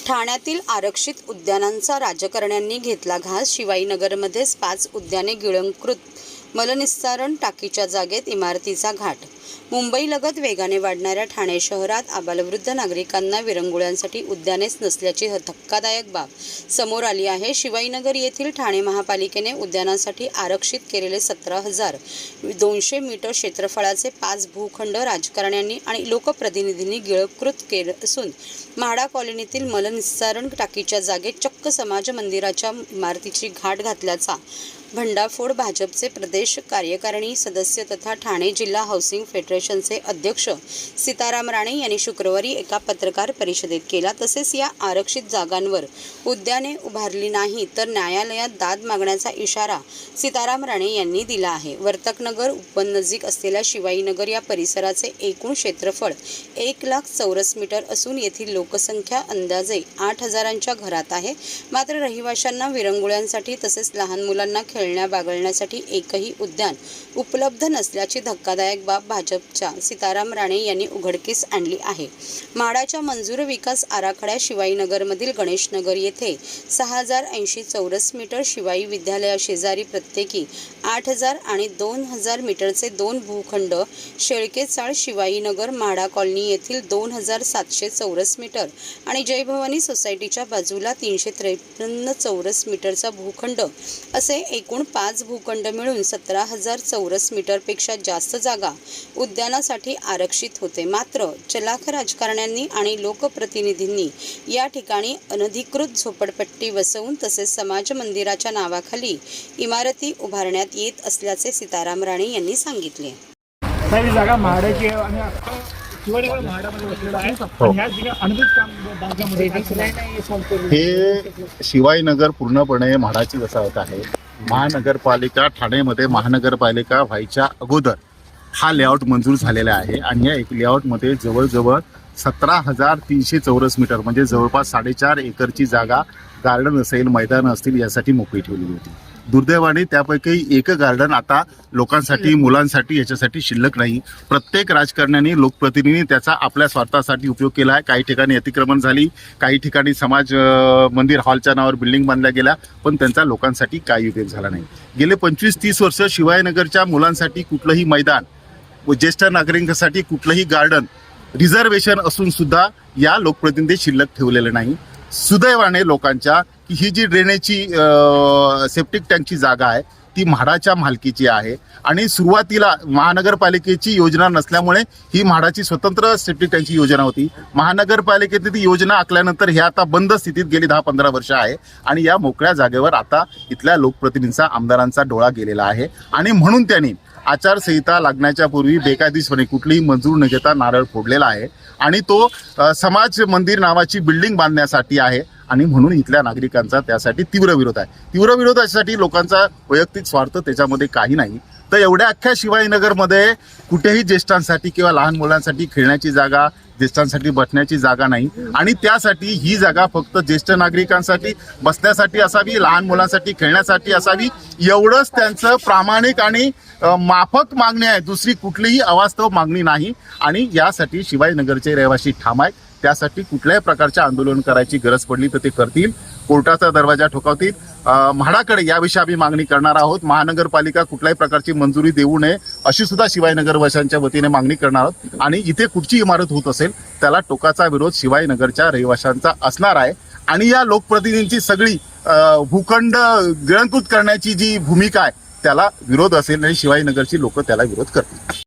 ठाण्यातील आरक्षित उद्यानांचा राजकारण्यांनी घेतला घास। शिवाजीनगरमध्येच 5 उद्याने गिळंकृत, मलनिस्सारण टाकीच्या जागेत इमारतीचा घाट। मुंबईलगत वेगाने वाढणाऱ्या ठाणे शहरात आबालवृद्ध नागरिकांना विरंगुळ्यांसाठी उद्यानेच नसल्याची धक्कादायक बाब समोर आली आहे। शिवाजीनगर येथील ठाणे महापालिकेने उद्यानासाठी आरक्षित केलेले 17,200 मीटर क्षेत्रफळाचे 5 भूखंड राजकारण्यांनी आणि लोकप्रतिनिधींनी गिळंकृत केले असून म्हाडा कॉलनीतील मलनिस्सारण टाकीच्या जागेत चक्क समाज मंदिराच्या इमारतीची घाट घातल्याचा भंडाफोड भाजपचे प्रदेश कार्यकारिणी सदस्य तथा ठाणे जिल्हा हाऊसिंग फेडरेशनचे अध्यक्ष सीताराम राणे यांनी शुक्रवारी एका पत्रकार परिषदेत केला। तसेच या आरक्षित जागांवर उद्याने उभारली नाही तर न्यायालयात दाद मागण्याचा इशारा सीताराम राणे यांनी दिला आहे। वर्तकनगर उपनजीक असलेल्या शिवाजीनगर या परिसराचे एकूण क्षेत्रफळ 1 लाख चौरस मीटर असून येथील लोकसंख्या अंदाजे 8,000च्या घरात आहे। मात्र रहिवाशांना विरंगुळ्यांसाठी तसेच लहान मुलांना खेळण्या बागळण्यासाठी एकही उद्यान उपलब्ध नसल्याची धक्कादायक बाब भाजपच्या सीताराम राणे यांनी उघडकीस आणली आहे। म्हाडाच्या मंजूर विकास आराखड्यात शिवाजीनगरमधील गणेशनगर येथे 6,080 चौरस मीटर, शिवाजी विद्यालयाशेजारी प्रत्येकी 8,000 आणि 2,000 मीटरचे 2 भूखंड, शेळकेचाळ शिवाजीनगर म्हाडा कॉलनी येथील 2,700 चौरस मीटर आणि जय भवानी सोसायटीच्या बाजूला 353 चौरस मीटरचा भूखंड असे एकूण 5 भूखंड मिळून 17,000 चौरस मीटरपेक्षा जास्त जागा उद्यानासाठी आरक्षित होते। मात्र चलाख राजकारण्यांनी आणि लोकप्रतिनिधींनी या ठिकाणी अनधिकृत झोपडपट्टी बसवून तसेच समाज मंदिराच्या नावाखाली इमारती उभारण्यात येत असल्याचे सीताराम राणे यांनी सांगितले। ही जागा म्हाडाची आणि शिवाजीनगर म्हाडामध्ये वसलेला आहे आणि ह्या ठिकाणी अनधिकृत काम बांधकामामध्ये हे शिवाजीनगर पूर्णपणे म्हाडाची वसाहत आहे। महानगरपालिका ठाणेमध्ये महानगरपालिका व्हायच्या अगोदर हा लेआउट मंजूर झालेला आहे आणि या लेआउटमध्ये जवळजवळ 17,300 चौरस मीटर म्हणजे जवळपास 4.5 एकरची जागा गार्डन असेल, मैदान असतील यासाठी मोकळी ठेवलेली होती। दुर्दैवाने त्यापैकी एक गार्डन आता लोकांसाठी, मुलांसाठी याच्यासाठी शिल्लक नाही। प्रत्येक राजकारण्यांनी, लोकप्रतिनिधींनी त्याचा आपल्या स्वार्थासाठी उपयोग केला आहे। काही ठिकाणी अतिक्रमण झाली, काही ठिकाणी समाज मंदिर हॉलच्या नावावर बिल्डिंग बांधल्या गेल्या, पण त्यांचा लोकांसाठी काही उपयोग झाला नाही। गेले 25-30 वर्ष शिवाजीनगरच्या मुलांसाठी कुठलंही मैदान व ज्येष्ठ नागरिकांसाठी कुठलंही गार्डन रिझर्वेशन असून सुद्धा या लोकप्रतिनिधी शिल्लक ठेवलेले नाही। सुदैवाने लोकांच्या की ही जी ड्रेनेजची सेप्टिक टँकची जागा आहे ती म्हाडाच्या मालकीची आहे आणि सुरुवातीला महानगरपालिकेची योजना नसल्यामुळे ही म्हाडाची स्वतंत्र सेप्टिक टँकची योजना होती। महानगरपालिकेने ती योजना आखल्यानंतर हे आता बंद स्थितीत गेली 10-15 वर्ष आहे आणि या मोकळ्या जागेवर आता इथल्या लोकप्रतिनिधींचा, आमदारांचा डोळा गेलेला आहे आणि म्हणून त्यांनी आचारसंहिता लागण्याच्या पूर्वी बेकायदेशीरपणे कुठलीही मंजूर न घेता नारळ फोडलेला आहे आणि तो समाज मंदिर नावाची बिल्डिंग बांधण्यासाठी आहे आणि म्हणून इथल्या नागरिकांचा त्यासाठी तीव्र विरोध आहे। तीव्र विरोधासाठी लोकांचा वैयक्तिक स्वार्थ त्याच्यामध्ये काही नाही। तर एवढ्या अख्ख्या शिवाजीनगरमध्ये कुठेही ज्येष्ठांसाठी किंवा लहान मुलांसाठी खेळण्याची जागा, ज्येष्ठांसाठी बसण्याची जागा नाही आणि त्यासाठी ही जागा फक्त ज्येष्ठ नागरिकांसाठी बसण्यासाठी असावी, लहान मुलांसाठी खेळण्यासाठी असावी, एवढंच त्यांचं प्रामाणिक आणि माफक मागणी आहे। दुसरी कुठलीही अवास्तव मागणी नाही आणि यासाठी शिवाजीनगरचे रहिवासी ठाम आहेत। त्यासाठी कुठल्याही प्रकारचे आंदोलन करायची गरज पडली तर ते करतील, कोर्टाचा दरवाजा ठोकावतील। म्हाडाकडे याविषयी आम्ही मागणी करणार आहोत। महानगरपालिका कुठल्याही प्रकारची मंजुरी देऊ नये अशी सुद्धा शिवाजीनगर वासियांच्या वतीने मागणी करणार आहोत आणि इथे कुठची इमारत होत असेल त्याला टोकाचा विरोध शिवाजीनगरच्या रहिवाशांचा असणार आहे आणि या लोकप्रतिनिधींची सगळी भूखंड गिळंकृत करण्याची जी भूमिका आहे त्याला विरोध असेल आणि शिवाजीनगरची लोक त्याला विरोध करतील।